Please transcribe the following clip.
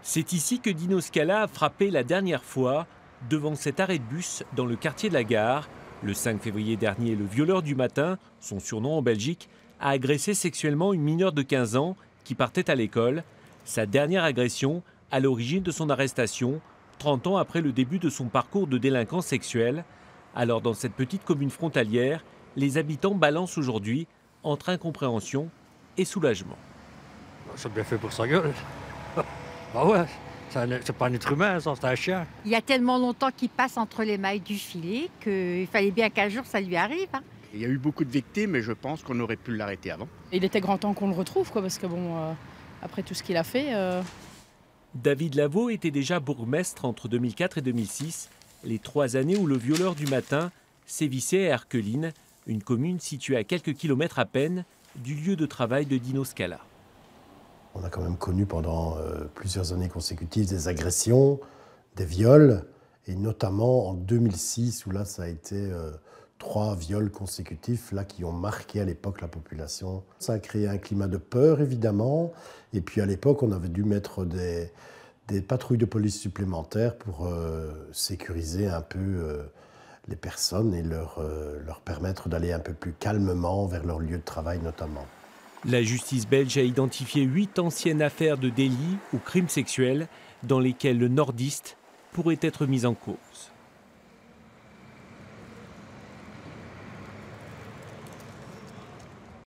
C'est ici que Dino Scala a frappé la dernière fois, devant cet arrêt de bus dans le quartier de la Gare. Le 5 février dernier, le violeur du matin, son surnom en Belgique, a agressé sexuellement une mineure de 15 ans qui partait à l'école. Sa dernière agression à l'origine de son arrestation, 30 ans après le début de son parcours de délinquant sexuel. Alors dans cette petite commune frontalière, les habitants balancent aujourd'hui entre incompréhension et soulagement. C'est bien fait pour sa gueule. Bah ouais, c'est pas un être humain, ça, c'est un chien. Il y a tellement longtemps qu'il passe entre les mailles du filet qu'il fallait bien qu'un jour ça lui arrive. Il y a eu beaucoup de victimes et je pense qu'on aurait pu l'arrêter avant. Il était grand temps qu'on le retrouve, quoi, parce que bon, après tout ce qu'il a fait... David Lavaux était déjà bourgmestre entre 2004 et 2006, les 3 années où le violeur du matin sévissait à Erqueline, une commune située à quelques kilomètres à peine du lieu de travail de Dino Scala. On a quand même connu pendant plusieurs années consécutives des agressions, des viols, et notamment en 2006, où là ça a été 3 viols consécutifs là, qui ont marqué à l'époque la population. Ça a créé un climat de peur évidemment, et puis à l'époque on avait dû mettre des patrouilles de police supplémentaires pour sécuriser un peu les personnes et leur permettre d'aller un peu plus calmement vers leur lieu de travail notamment. La justice belge a identifié 8 anciennes affaires de délits ou crimes sexuels dans lesquels le nordiste pourrait être mis en cause.